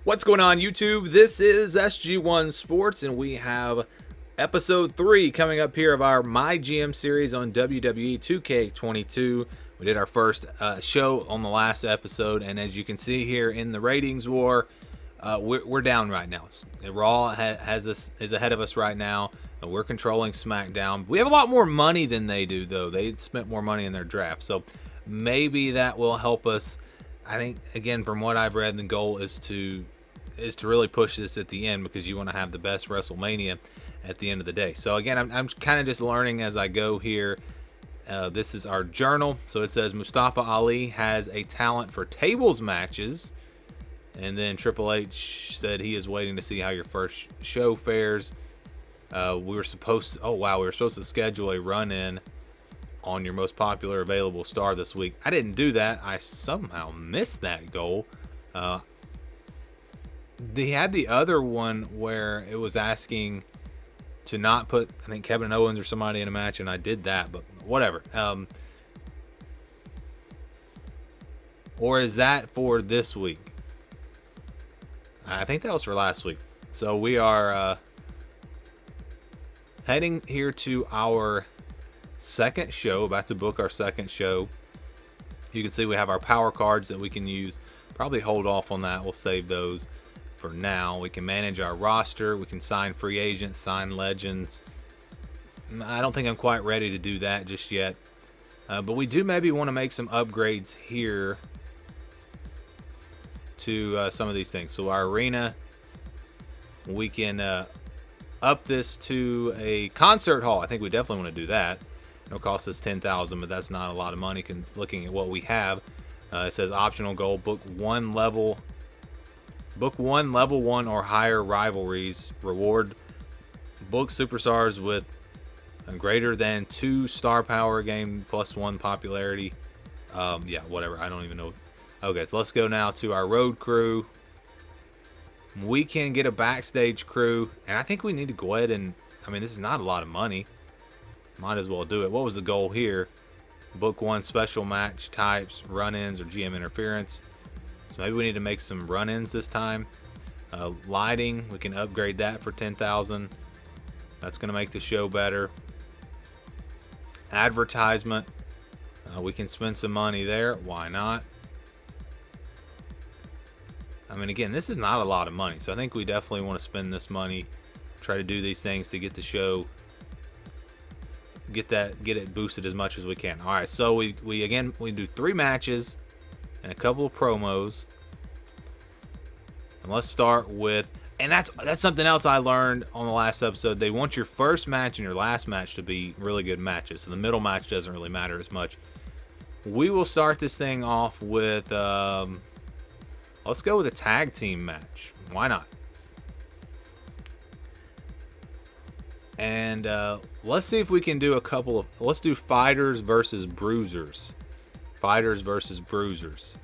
What's going on, YouTube? This is SG1 Sports, and we have episode 3 coming up here of our My GM series on WWE 2K22. We did our first show on the last episode, and as you can see here in the ratings war, we're down right now. Raw is ahead of us right now. We're controlling SmackDown. We have a lot more money than they do, though. They spent more money in their draft, so maybe that will help us. I think, again, from what I've read, the goal is to really push this at the end, because you want to have the best WrestleMania at the end of the day. So again, I'm kind of just learning as I go here. This is our journal. So it says Mustafa Ali has a talent for tables matches, and then Triple H said he is waiting to see how your first show fares. We were supposed to schedule a run-in on your most popular available star this week. I didn't do that. I somehow missed that goal. They had the other one where it was asking to not put, I think, Kevin Owens or somebody in a match, and I did that, but whatever. Or is that for this week? I think that was for last week. So we are heading here to our second show, about to book our second show. You can see we have our power cards that we can use. Probably hold off on that. We'll save those for now. We can manage our roster. We can sign free agents, sign legends. I don't think I'm quite ready to do that just yet. But we do maybe want to make some upgrades here to some of these things. So our arena, we can up this to a concert hall. I think we definitely want to do that. It'll cost us $10,000, but that's not a lot of money looking at what we have. It says optional goal, book one level 1 or higher rivalries. Reward book superstars with a greater than 2 star power game plus 1 popularity. Yeah, whatever. I don't even know. Okay, so let's go now to our road crew. We can get a backstage crew, and I think we need to go ahead and, this is not a lot of money. Might as well do it. What was the goal here? Book 1 special match types, run-ins, or GM interference. So maybe we need to make some run-ins this time. Lighting, we can upgrade that for $10,000. That's going to make the show better. Advertisement, we can spend some money there. Why not? Again, this is not a lot of money, so I think we definitely want to spend this money, try to do these things to get the show, get it boosted as much as we can. All right, so we do 3 matches and a couple of promos. And let's start with, and that's something else I learned on the last episode. They want your first match and your last match to be really good matches, so the middle match doesn't really matter as much. We will start this thing off with, let's go with a tag team match. Why not? And let's see if we can do let's do fighters versus bruisers. Fighters versus bruisers.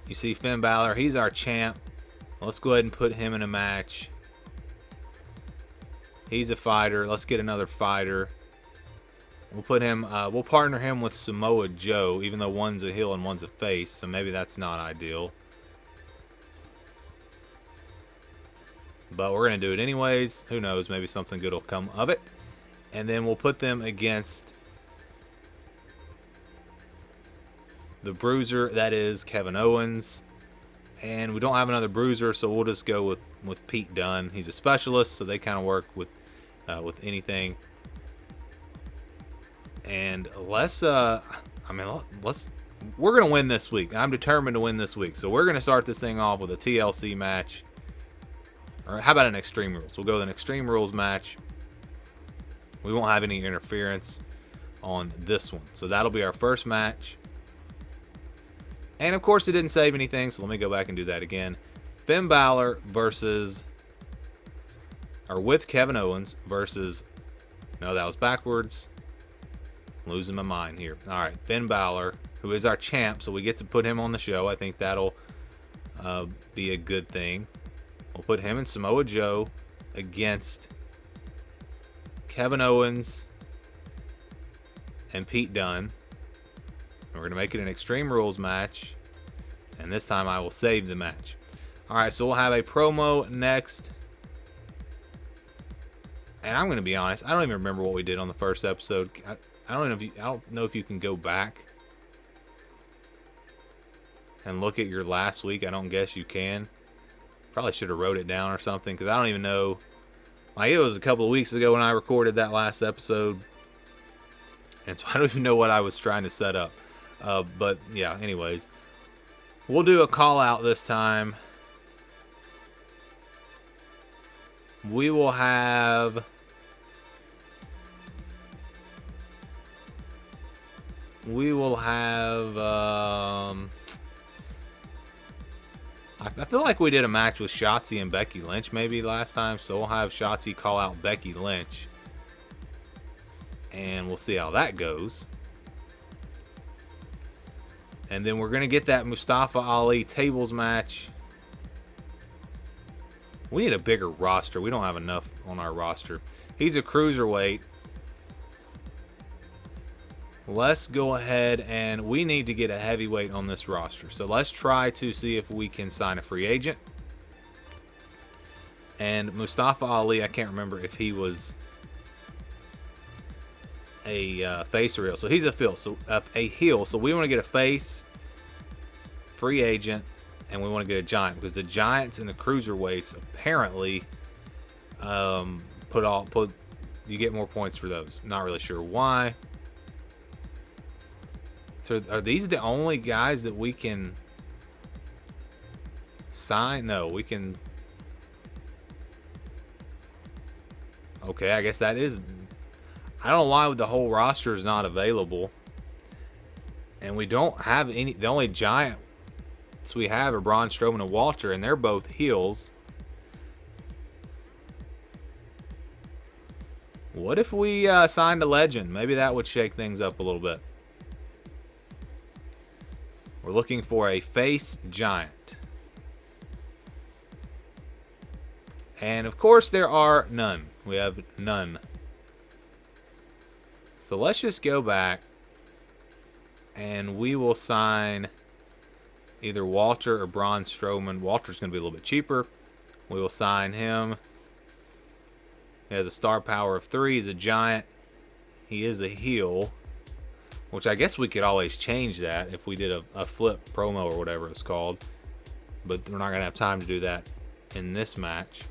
You see Finn Balor, he's our champ. Let's go ahead and put him in a match. He's a fighter. Let's get another fighter. We'll put him, we'll partner him with Samoa Joe, even though one's a heel and one's a face, so maybe that's not ideal. But we're going to do it anyways. Who knows, maybe something good will come of it. And then we'll put them against the bruiser, that is Kevin Owens. And we don't have another bruiser, so we'll just go with Pete Dunne. He's a specialist, so they kind of work with anything. And we're going to win this week. I'm determined to win this week. So we're going to start this thing off with a TLC match. Or how about an Extreme Rules? We'll go with an Extreme Rules match. We won't have any interference on this one. So that'll be our first match. And of course it didn't save anything, so let me go back and do that again. Finn Balor with Kevin Owens versus, no, that was backwards. I'm losing my mind here. All right, Finn Balor, who is our champ, so we get to put him on the show. I think that'll be a good thing. We'll put him and Samoa Joe against Kevin Owens and Pete Dunne. We're going to make it an Extreme Rules match, and this time I will save the match. All right, so we'll have a promo next. And I'm going to be honest, I don't even remember what we did on the first episode. I don't know if you can go back and look at your last week. I don't guess you can. Probably should have wrote it down or something, because I don't even know. Like, it was a couple of weeks ago when I recorded that last episode, and so I don't even know what I was trying to set up. But yeah, anyways, we'll do a call out this time. We will have I feel like we did a match with Shotzi and Becky Lynch maybe last time, so we'll have Shotzi call out Becky Lynch, and we'll see how that goes. And then we're going to get that Mustafa Ali tables match. We need a bigger roster. We don't have enough on our roster. He's a cruiserweight. Let's go ahead, and we need to get a heavyweight on this roster. So let's try to see if we can sign a free agent. And Mustafa Ali, I can't remember if he was a face or heel. So he's a heel. So we want to get a face, free agent, and we want to get a giant, because the giants and the cruiserweights apparently you get more points for those. Not really sure why. So are these the only guys that we can sign? No, we can. Okay, I guess that is. I don't know why the whole roster is not available. And we don't have any. The only giants we have are Braun Strowman and Walter, and they're both heels. What if we signed a legend? Maybe that would shake things up a little bit. We're looking for a face giant. And of course there are none. We have none. So let's just go back and we will sign either Walter or Braun Strowman. Walter's going to be a little bit cheaper. We will sign him. He has a star power of 3. He's a giant. He is a heel. Which I guess we could always change that if we did a flip promo or whatever it's called. But we're not going to have time to do that in this match.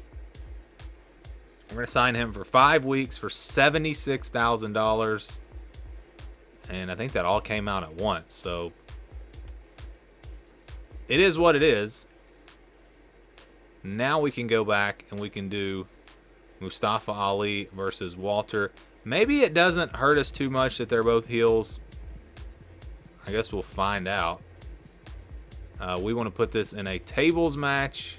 We're going to sign him for 5 weeks for $76,000. And I think that all came out at once. So it is what it is. Now we can go back and we can do Mustafa Ali versus Walter. Maybe it doesn't hurt us too much that they're both heels. I guess we'll find out. We want to put this in a tables match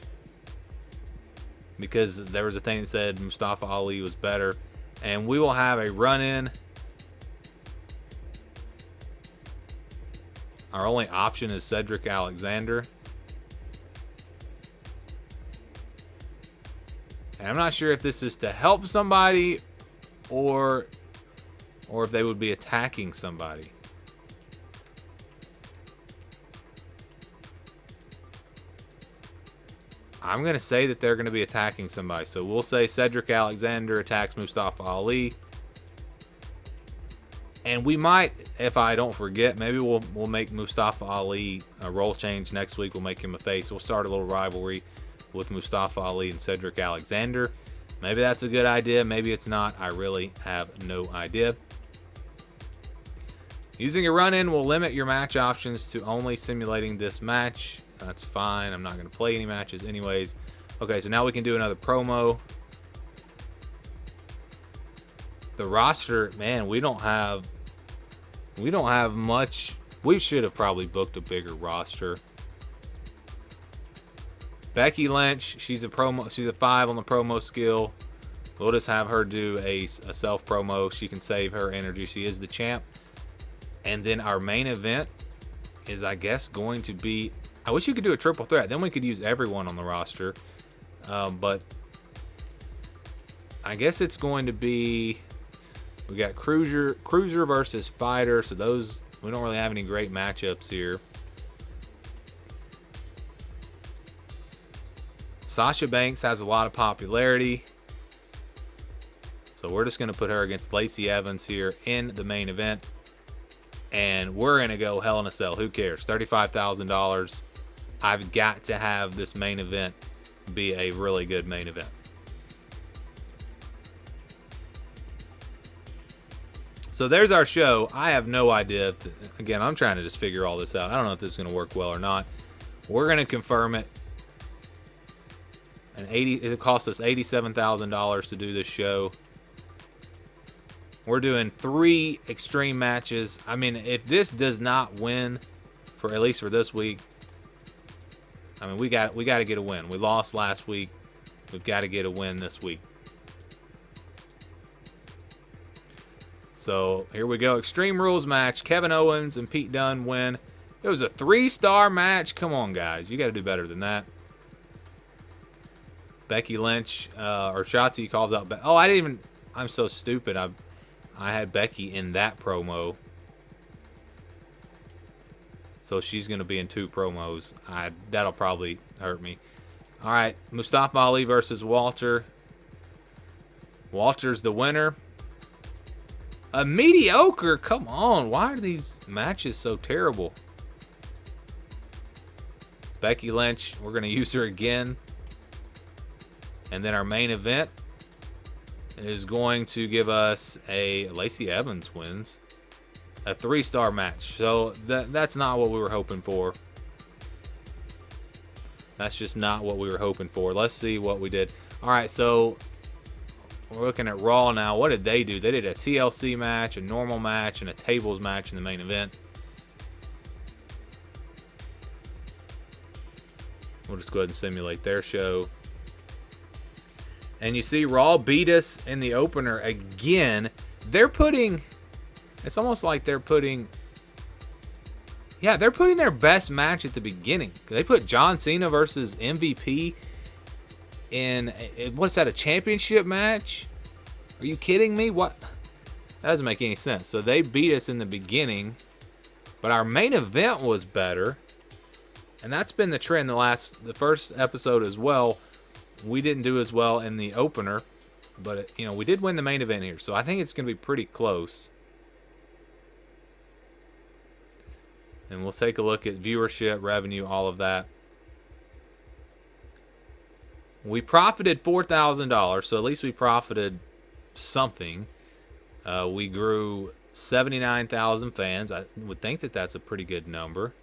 because there was a thing that said Mustafa Ali was better. And we will have a run-in. Our only option is Cedric Alexander. And I'm not sure if this is to help somebody or if they would be attacking somebody. I'm going to say that they're going to be attacking somebody. So we'll say Cedric Alexander attacks Mustafa Ali. And we might, if I don't forget, maybe we'll make Mustafa Ali a role change next week. We'll make him a face. We'll start a little rivalry with Mustafa Ali and Cedric Alexander. Maybe that's a good idea. Maybe it's not. I really have no idea. Using a run-in will limit your match options to only simulating this match. That's fine. I'm not going to play any matches anyways. Okay, so now we can do another promo. The roster, man, we don't have much. We should have probably booked a bigger roster. Becky Lynch, she's a 5 on the promo skill. We'll just have her do a self promo. She can save her energy. She is the champ. And then our main event is, I guess, going to be. I wish you could do a triple threat. Then we could use everyone on the roster. But I guess it's going to be. We got Cruiser versus Fighter. So those, we don't really have any great matchups here. Sasha Banks has a lot of popularity. So we're just going to put her against Lacey Evans here in the main event. And we're going to go Hell in a Cell. Who cares? $35,000. I've got to have this main event be a really good main event. So there's our show. I have no idea. Again, I'm trying to just figure all this out. I don't know if this is going to work well or not. We're going to confirm it. It cost us $87,000 to do this show. We're doing 3 extreme matches. I mean, if this does not win, for at least for this week, I mean, we got to get a win. We lost last week. We've got to get a win this week. So here we go. Extreme Rules match. Kevin Owens and Pete Dunne win. It was a 3-star match. Come on, guys. You got to do better than that. Becky Lynch, or Shotzi calls out. Oh, I didn't even. I'm so stupid. I had Becky in that promo. So she's going to be in 2 promos. That'll probably hurt me. All right. Mustafa Ali versus Walter. Walter's the winner. A mediocre. Come on. Why are these matches so terrible? Becky Lynch. We're going to use her again. And then our main event is going to give us a Lacey Evans wins. A 3-star match. So that's not what we were hoping for. That's just not what we were hoping for. Let's see what we did. All right, so we're looking at Raw now. What did they do? They did a TLC match, a normal match, and a tables match in the main event. We'll just go ahead and simulate their show. And you see Raw beat us in the opener again. They're putting... It's almost like they're putting... Yeah, they're putting their best match at the beginning. They put John Cena versus MVP in... What's that, a championship match? Are you kidding me? What? That doesn't make any sense. So they beat us in the beginning. But our main event was better. And that's been the trend the first episode as well. We didn't do as well in the opener, but we did win the main event here, so I think it's going to be pretty close. And we'll take a look at viewership, revenue, all of that. We profited $4,000, so at least we profited something. We grew 79,000 fans. I would think that that's a pretty good number.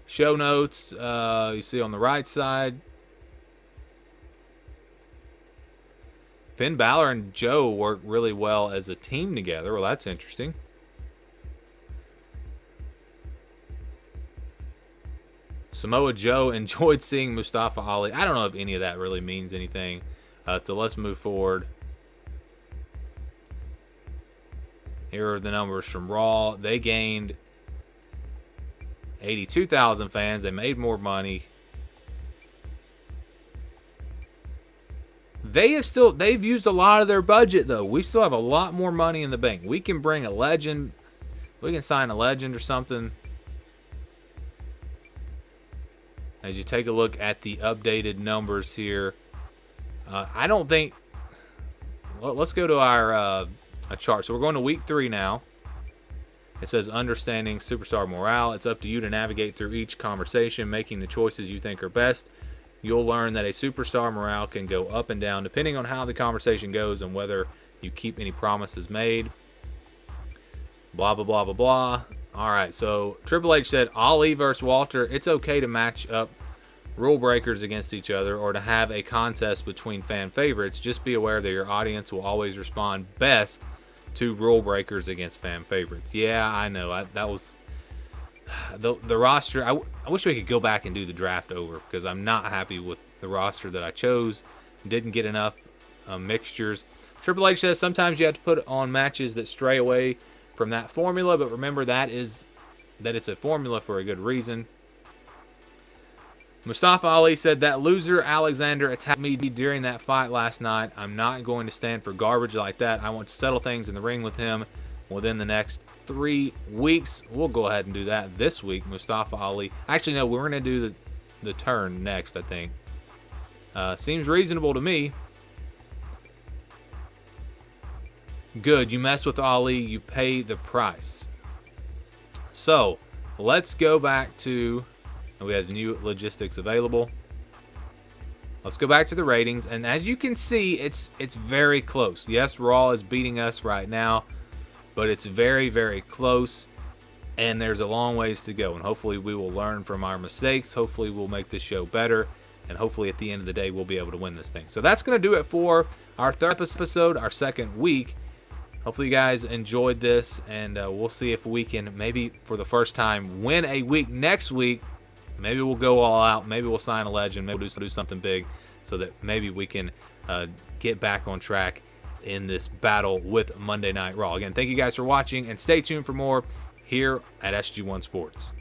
Show notes, you see on the right side. Finn Balor and Joe work really well as a team together. Well, that's interesting. Samoa Joe enjoyed seeing Mustafa Ali. I don't know if any of that really means anything. So let's move forward. Here are the numbers from Raw. They gained 82,000 fans. They made more money. They've used a lot of their budget, though. We still have a lot more money in the bank. We can bring a legend. We can sign a legend or something. As you take a look at the updated numbers here, I don't think... Let's go to our chart. So we're going to week 3 now. It says understanding superstar morale. It's up to you to navigate through each conversation, making the choices you think are best. You'll learn that a superstar morale can go up and down depending on how the conversation goes and whether you keep any promises made. Blah, blah, blah, blah, blah. All right, so Triple H said Ali versus Walter. It's okay to match up rule breakers against each other or to have a contest between fan favorites. Just be aware that your audience will always respond best to rule breakers against fan favorites. Yeah, I know. That was... The roster, I wish we could go back and do the draft over because I'm not happy with the roster that I chose. Didn't get enough mixtures. Triple H says sometimes you have to put on matches that stray away from that formula, but remember that it's a formula for a good reason. Mustafa Ali said that loser Alexander attacked me during that fight last night. I'm not going to stand for garbage like that. I want to settle things in the ring with him within the next 3 weeks. We'll go ahead and do that this week. Mustafa Ali. Actually, no, we're going to do the turn next, I think. Seems reasonable to me. Good. You mess with Ali, you pay the price. So let's go back to, we have new logistics available. Let's go back to the ratings, and as you can see, it's very close. Yes, Raw is beating us right now, but it's very, very close, and there's a long ways to go, and hopefully we will learn from our mistakes. Hopefully we'll make this show better, and hopefully at the end of the day we'll be able to win this thing. So that's going to do it for our third episode, our second week. Hopefully you guys enjoyed this, and we'll see if we can maybe for the first time win a week next week. Maybe we'll go all out. Maybe we'll sign a legend. Maybe we'll do something big so that maybe we can get back on track in this battle with Monday Night Raw. Again, thank you guys for watching, and stay tuned for more here at SG1 Sports.